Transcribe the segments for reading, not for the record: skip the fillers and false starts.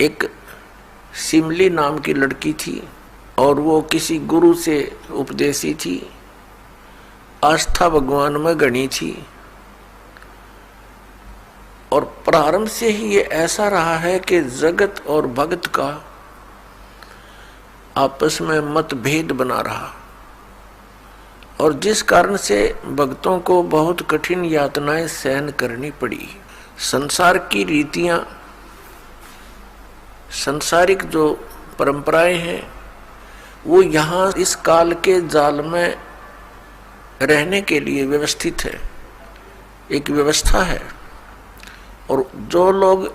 एक सिमली नाम की लड़की थी और वो किसी गुरु से उपदेशी थी, आस्था भगवान में गणी थी। और प्रारंभ से ही ये ऐसा रहा है कि जगत और भगत का आपस में मतभेद बना रहा, और जिस कारण से भक्तों को बहुत कठिन यातनाएं सहन करनी पड़ी। संसार की रीतियां, सांसारिक जो परंपराएं हैं, वो यहाँ इस काल के जाल में रहने के लिए व्यवस्थित है, एक व्यवस्था है। और जो लोग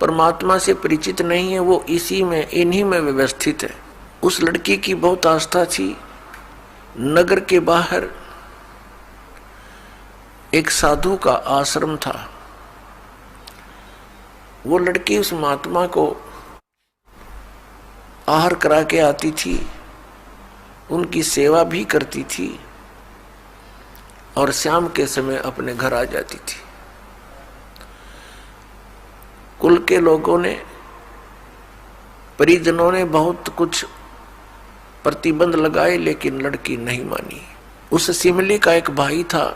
परमात्मा से परिचित नहीं है वो इसी में, इन्हीं में व्यवस्थित है। उस लड़की की बहुत आस्था थी। नगर के बाहर एक साधु का आश्रम था। वो लड़की उस महात्मा को आहार करा के आती थी, उनकी सेवा भी करती थी और शाम के समय अपने घर आ जाती थी। कुल के लोगों ने, परिजनों ने बहुत कुछ प्रतिबंध लगाए, लेकिन लड़की नहीं मानी। उस सिमली का एक भाई था,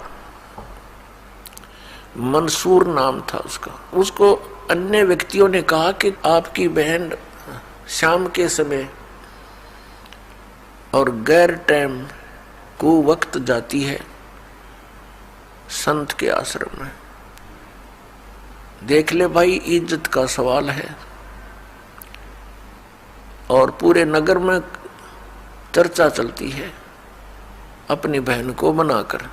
मंसूर नाम था उसका। उसको अन्य व्यक्तियों ने कहा कि आपकी बहन शाम के समय और गैर टाइम को वक्त जाती है संत के आश्रम में। देख ले भाई, इज्जत का सवाल है और पूरे नगर में चर्चा चलती है अपनी बहन को बनाकर।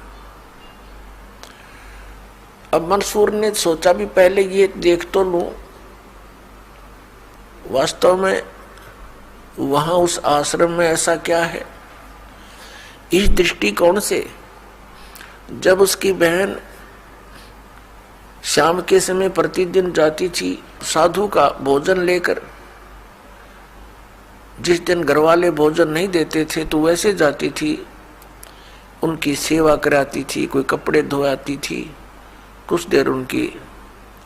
अब मंसूर ने सोचा भी पहले ये देख तो लूं, वास्तव में वहां उस आश्रम में ऐसा क्या है। इस दृष्टिकोण से जब उसकी बहन शाम के समय प्रतिदिन जाती थी साधु का भोजन लेकर, जिस दिन घर वाले भोजन नहीं देते थे तो वैसे जाती थी, उनकी सेवा कराती थी, कोई कपड़े धोआती थी, कुछ देर उनकी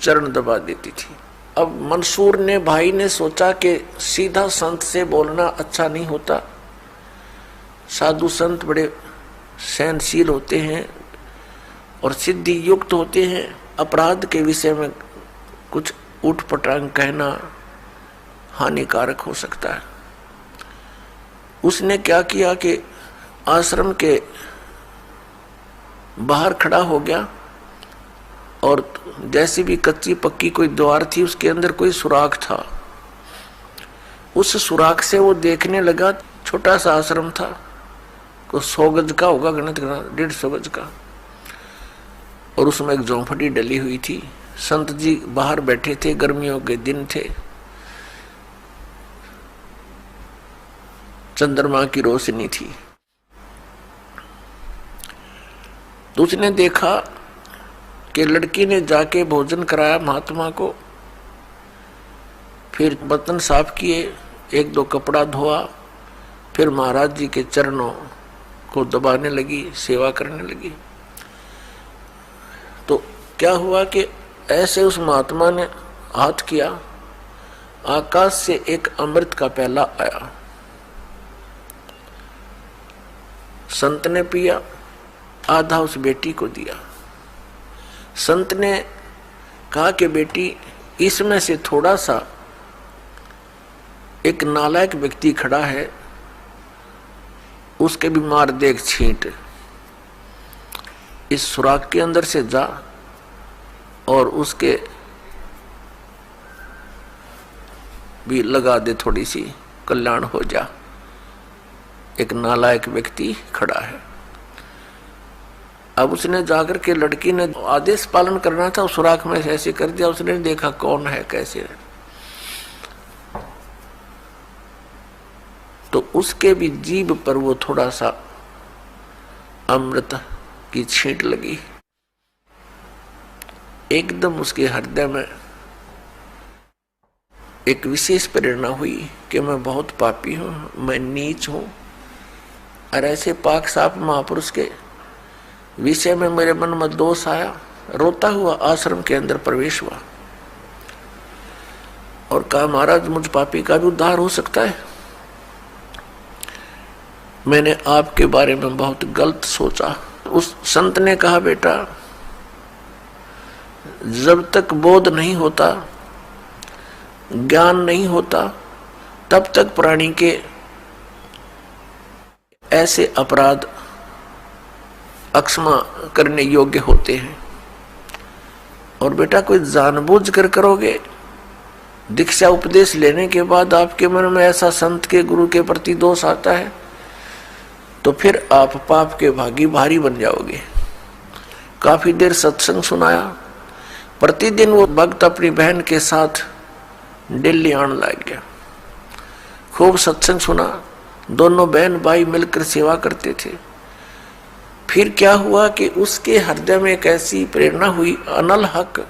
चरण दबा देती थी। अब मंसूर ने, भाई ने सोचा कि सीधा संत से बोलना अच्छा नहीं होता। साधु संत बड़े सहनशील होते हैं और सिद्धि युक्त होते हैं। अपराध के विषय में कुछ उठपटांग कहना हानिकारक हो सकता है। उसने क्या किया कि आश्रम के बाहर खड़ा हो गया और जैसी भी कच्ची पक्की कोई द्वार थी उसके अंदर कोई सुराख था। उस सुराख से वो देखने लगा। छोटा सा आश्रम था, को 100 गज का होगा, गणित 150 गज का, और उसमें एक झोंपड़ी डली हुई थी। संत जी बाहर बैठे थे, गर्मियों के दिन थे, चंद्रमा की रोशनी थी। तो उसने देखा कि लड़की ने जाके भोजन कराया महात्मा को, फिर बर्तन साफ किए, 1-2 कपड़ा धोआ, फिर महाराज जी के चरणों को दबाने लगी, सेवा करने लगी। तो क्या हुआ कि ऐसे उस महात्मा ने हाथ किया, आकाश से एक अमृत का प्याला आया। संत ने पिया, आधा उस बेटी को दिया। संत ने कहा कि बेटी, इसमें से थोड़ा सा एक नालायक व्यक्ति खड़ा है, उसके भी मार दे एक छींट। इस सुराख के अंदर से जा और उसके भी लगा दे, थोड़ी सी कल्याण हो जा। एक नालायक व्यक्ति खड़ा है। अब उसने जाकर के, लड़की ने आदेश पालन करना था, सुराख में ऐसे कर दिया। उसने देखा कौन है, कैसे है, तो उसके भी जीभ पर वो थोड़ा सा अमृत की छींट लगी। एकदम उसके हृदय में एक विशेष प्रेरणा हुई कि मैं बहुत पापी हूं, मैं नीच हूं, और ऐसे पाक साफ महापुरुष के विषय में मेरे मन में दोष आया। रोता हुआ आश्रम के अंदर प्रवेश हुआ। और कहा महाराज मुझ पापी का भी उद्धार हो सकता है। मैंने आपके बारे में बहुत गलत सोचा। उस संत ने कहा बेटा, जब तक बोध नहीं होता, ज्ञान नहीं होता, तब तक प्राणी के ऐसे अपराध अक्षमा करने योग्य होते हैं। और बेटा कोई जानबूझ कर करोगे, दीक्षा उपदेश लेने के बाद आपके मन में ऐसा संत के गुरु के प्रति दोष आता है तो फिर आप पाप के भागी भारी बन जाओगे। काफी देर सत्संग सुनाया। प्रतिदिन वो भक्त अपनी बहन के साथ दिल्ली आने लग गया। खूब सत्संग सुना, दोनों बहन भाई मिलकर सेवा करते थे। फिर क्या हुआ कि उसके हृदय में एक ऐसी प्रेरणा हुई, अनल हक।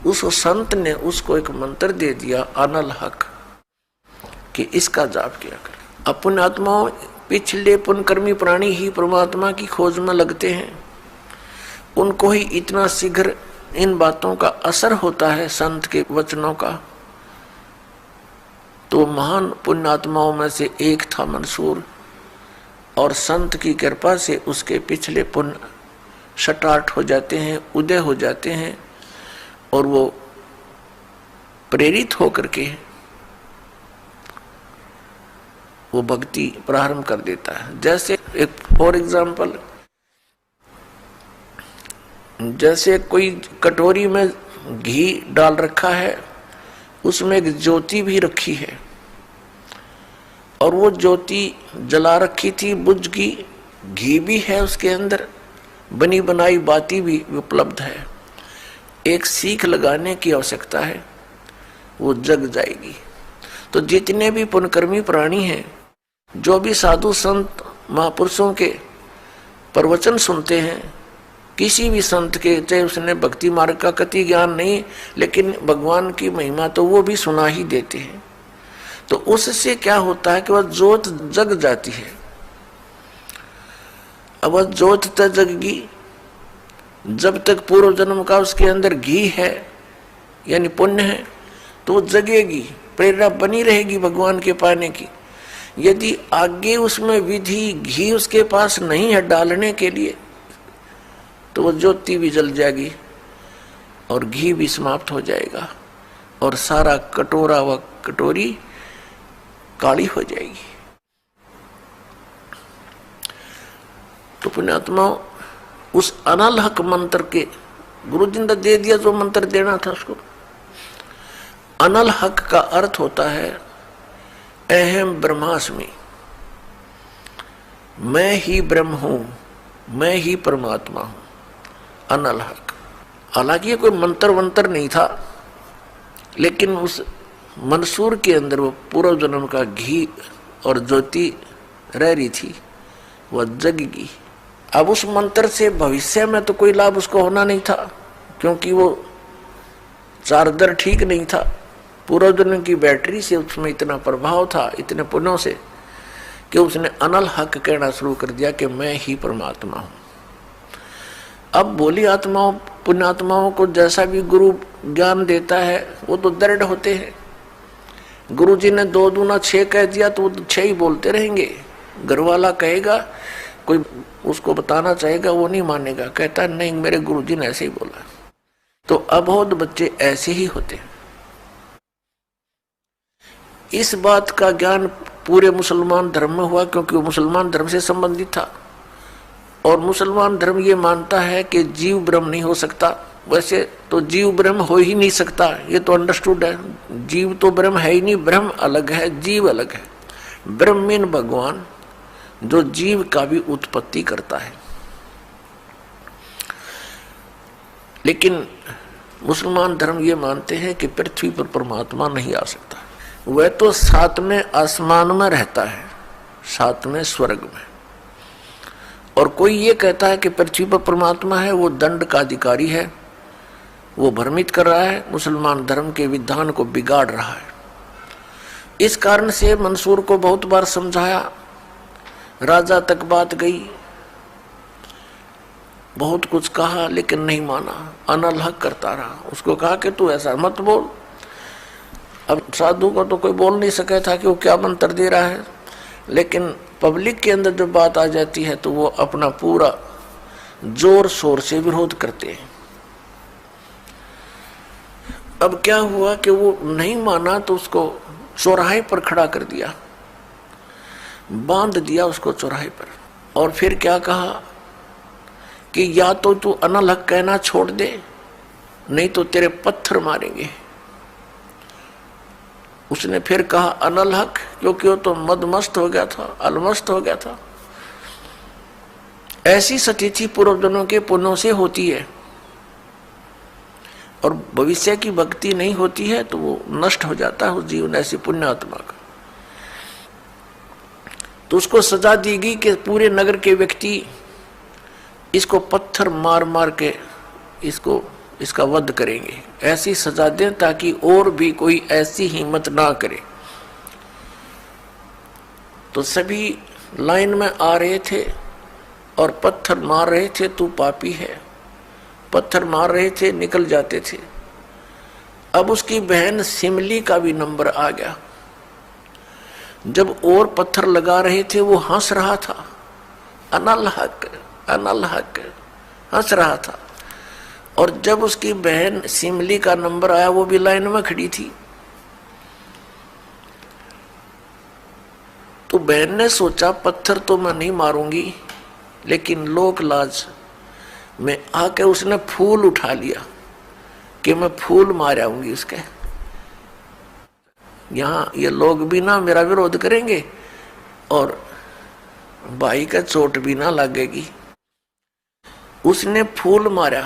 उस संत ने उसको एक मंत्र दे दिया, अनल हक, कि इसका जाप किया कर। अपने आत्माओं, पिछले पुण्यकर्मी प्राणी ही परमात्मा की खोज में लगते हैं। उनको ही इतना शीघ्र इन बातों का असर होता है, संत के वचनों का। तो महान पुण्यात्माओं में से एक था मंसूर, और संत की कृपा से उसके पिछले पुण्य शटाट हो जाते हैं, उदय हो जाते हैं, और वो प्रेरित होकर के वो भक्ति प्रारंभ कर देता है। जैसे एक फॉर एग्जाम्पल, जैसे कोई कटोरी में घी डाल रखा है, उसमें एक ज्योति भी रखी है, और वो ज्योति जला रखी थी, बुझ गई, घी भी है उसके अंदर, बनी बनाई बाती भी उपलब्ध है। एक सीख लगाने की आवश्यकता है, वो जग जाएगी। तो जितने भी पुण्यकर्मी प्राणी हैं, जो भी साधु संत महापुरुषों के प्रवचन सुनते हैं, किसी भी संत के, चाहे उसने भक्ति मार्ग का कति ज्ञान नहीं, लेकिन भगवान की महिमा तो वो भी सुना ही देते हैं। तो उससे क्या होता है कि वह ज्योत जग जाती है। अब वह ज्योत तक जगगी, जब तक पूर्व जन्म का उसके अंदर घी है यानी पुण्य है, तो वो जगेगी, प्रेरणा बनी रहेगी भगवान के पाने की। यदि आगे उसमें विधि घी उसके पास नहीं है डालने के लिए, तो वो ज्योति भी जल जाएगी और घी भी समाप्त हो जाएगा, और सारा कटोरा व कटोरी काली हो जाएगी। तो पुण्यात्मा उस अनल हक मंत्र के गुरु जी ने दे दिया, जो मंत्र देना था उसको। अनल हक का अर्थ होता है अहम ब्रह्मास्मि, मैं ही ब्रह्म हूं, मैं ही परमात्मा हूं, अनल हक। हालांकि ये कोई मंत्र वंत्र नहीं था, लेकिन उस मंसूर के अंदर वो पूर्व जन्म का घी और ज्योति रह रही थी, वह जगगी। अब उस मंत्र से भविष्य में तो कोई लाभ उसको होना नहीं था, क्योंकि वो चार्जर ठीक नहीं था। पूर्व जन्म की बैटरी से उसमें इतना प्रभाव था, इतने पुण्यों से, कि उसने अनल हक कहना शुरू कर दिया कि मैं ही परमात्मा हूं। अब भोली आत्माओं, पुण्यात्माओं को जैसा भी गुरु ज्ञान देता है, वो तो दृढ़ होते हैं। गुरु जी ने 2 दूना 6 कह दिया तो वो 6 ही बोलते रहेंगे। घर वाला कहेगा, कोई उसको बताना चाहेगा, वो नहीं मानेगा, कहता नहीं मेरे गुरु जी ने ऐसे ही बोला। तो अबोध बच्चे ऐसे ही होते हैं। इस बात का ज्ञान पूरे मुसलमान धर्म में हुआ, क्योंकि वो मुसलमान धर्म से संबंधित था, और मुसलमान धर्म ये मानता है कि जीव ब्रह्म नहीं हो सकता। वैसे तो जीव ब्रह्म हो ही नहीं सकता, ये तो अंडरस्टूड है। जीव तो ब्रह्म है ही नहीं, ब्रह्म अलग है, जीव अलग है। ब्रह्म मीन भगवान, जो जीव का भी उत्पत्ति करता है। लेकिन मुसलमान धर्म ये मानते हैं कि पृथ्वी पर परमात्मा नहीं आ सकता। वह तो 7वें आसमान में रहता है, 7वें स्वर्ग में। और कोई ये कहता है कि पृथ्वी पर परमात्मा है, वो दंड का अधिकारी है, वो भ्रमित कर रहा है, मुसलमान धर्म के विधान को बिगाड़ रहा है। इस कारण से मंसूर को बहुत बार समझाया, राजा तक बात गई, बहुत कुछ कहा, लेकिन नहीं माना, अनल हक करता रहा। उसको कहा कि तू ऐसा मत बोल, अब साधु को तो कोई बोल नहीं सका था कि वो क्या मंत्र दे रहा है, लेकिन पब्लिक के अंदर जब बात आ जाती है तो वो अपना पूरा जोर शोर से विरोध करते हैं। अब क्या हुआ कि वो नहीं माना तो उसको चौराहे पर खड़ा कर दिया, बांध दिया उसको चौराहे पर, और फिर क्या कहा कि या तो तू अनल हक कहना छोड़ दे, नहीं तो तेरे पत्थर मारेंगे। उसने फिर कहा अनल हक, क्योंकि वो तो मदमस्त हो गया था, अलमस्त हो गया था। ऐसी स्थिति पूर्वजनों के पुण्यों से होती है, और भविष्य की भक्ति नहीं होती है तो वो नष्ट हो जाता है उस जीवन ऐसी पुण्य आत्मा का। तो उसको सजा दी गई कि पूरे नगर के व्यक्ति इसको पत्थर मार मार के इसका वध करेंगे, ऐसी सजा दें ताकि और भी कोई ऐसी हिम्मत ना करे। तो सभी लाइन में आ रहे थे और पत्थर मार रहे थे, तू पापी है, पत्थर मार रहे थे, निकल जाते थे। अब उसकी बहन सिमली का भी नंबर आ गया। जब और पत्थर लगा रहे थे वो हंस रहा था, अनल हक हंस रहा था। और जब उसकी बहन सिमली का नंबर आया वो भी लाइन में खड़ी थी, तो बहन ने सोचा पत्थर तो मैं नहीं मारूंगी, लेकिन लोक लाज में आके उसने फूल उठा लिया कि मैं फूल मार आऊंगी उसके, यहाँ ये लोग भी ना मेरा विरोध करेंगे और भाई का चोट भी ना लगेगी। उसने फूल मारा,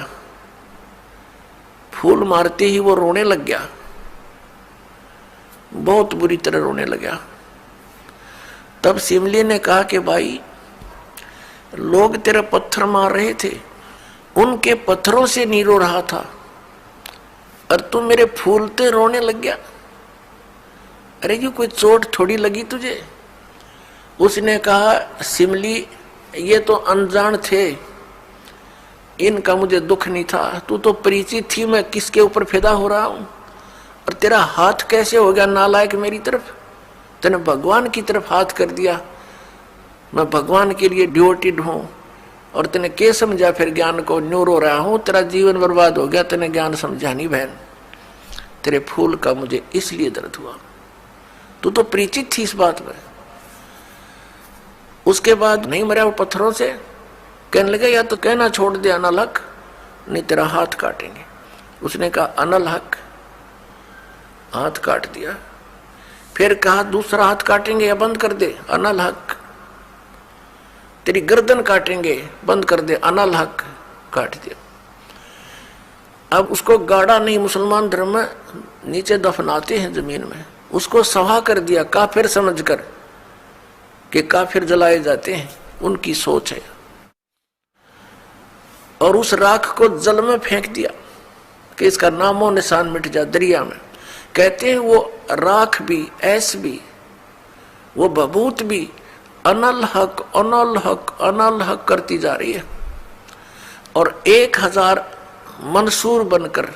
फूल मारते ही वो रोने लग गया, बहुत बुरी तरह रोने लगा। तब सिमली ने कहा कि भाई लोग तेरे पत्थर मार रहे थे, उनके पत्थरों से नहीं रो रहा था, और तू मेरे फूलते रोने लग गया। अरे ये कोई चोट थोड़ी लगी तुझे? उसने कहा सिमली ये तो अनजान थे, इनका मुझे दुख नहीं था, तू तो परिचित थी मैं किसके ऊपर फिदा हो रहा हूं, और तेरा हाथ कैसे हो गया नालायक मेरी तरफ? तूने भगवान की तरफ हाथ कर दिया, मैं भगवान के लिए डिवोटेड हूं, और तूने क्या समझा फिर ज्ञान को? न्यू रो रहा हूं, तेरा जीवन बर्बाद हो गया, तूने ज्ञान समझा नहीं बहन, तेरे फूल का मुझे इसलिए दर्द हुआ, तू तो परिचित थी इस बात में। उसके बाद नहीं मरा वो पत्थरों से, कहने लगे या तो कहना छोड़ दे अनल हक, नहीं तेरा हाथ काटेंगे। उसने कहा अनल हक, हाथ काट दिया। फिर कहा दूसरा हाथ काटेंगे या बंद कर दे, अनल हक। तेरी गर्दन काटेंगे, बंद कर दे, अनल हक, काट दिया। अब उसको गाड़ा नहीं, मुसलमान धर्म में नीचे दफनाते हैं जमीन में, उसको सवा कर दिया काफिर समझकर कि काफिर जलाए जाते हैं, उनकी सोच है। और उस राख को जल में फेंक दिया कि इसका नामो निशान मिट जाए दरिया में। कहते हैं वो राख भी, ऐस भी, वो बबूत भी अनल हक अनल हक अनल हक करती जा रही है, और 1000 मंसूर बनकर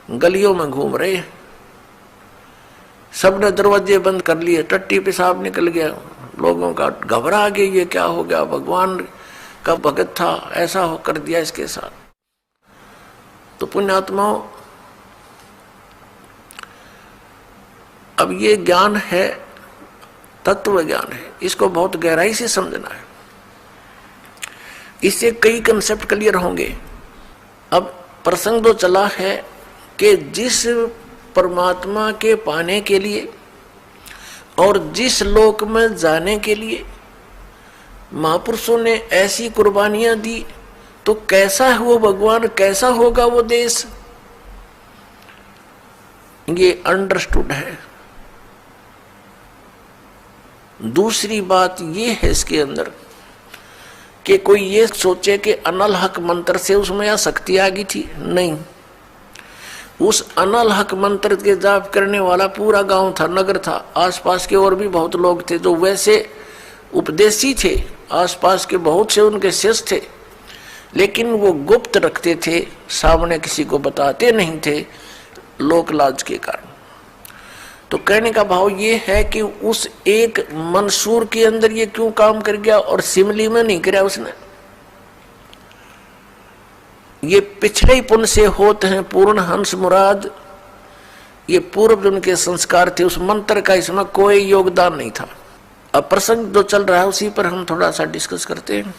गलियों में घूम रहे हैं। सबने दरवाजे बंद कर लिए, टट्टी पेशाब निकल गया, लोगों का घबरा गया, ये क्या हो गया, भगवान का भगत था, ऐसा हो कर दिया इसके साथ। तो पुण्यात्माओं, अब ये ज्ञान है, तत्व ज्ञान है, इसको बहुत गहराई से समझना है, इससे कई कंसेप्ट क्लियर होंगे। अब प्रसंग तो चला है कि जिस परमात्मा के पाने के लिए और जिस लोक में जाने के लिए महापुरुषों ने ऐसी कुर्बानियां दी, तो कैसा है वो भगवान, कैसा होगा वो देश, ये अंडरस्टूड है। दूसरी बात ये है इसके अंदर कि कोई ये सोचे कि अनल हक मंत्र से उसमें या शक्ति आ गई थी, नहीं। उस अनल हक मंत्र के जाप करने वाला पूरा गांव था, नगर था, आसपास के और भी बहुत लोग थे जो वैसे उपदेशी थे, आसपास के बहुत से उनके शिष्य थे, लेकिन वो गुप्त रखते थे, सामने किसी को बताते नहीं थे, लोक लाज के कारण। तो कहने का भाव ये है कि उस एक मंसूर के अंदर ये क्यों काम कर गया और सिमली में नहीं किया उसने। ये पिछले ही पुण्य से होते हैं पूर्ण हंस मुराद, ये पूर्व जन्म के संस्कार थे। उस मंत्र का इसमें कोई योगदान नहीं था। अब प्रसंग जो चल रहा है उसी पर हम थोड़ा सा डिस्कस करते हैं।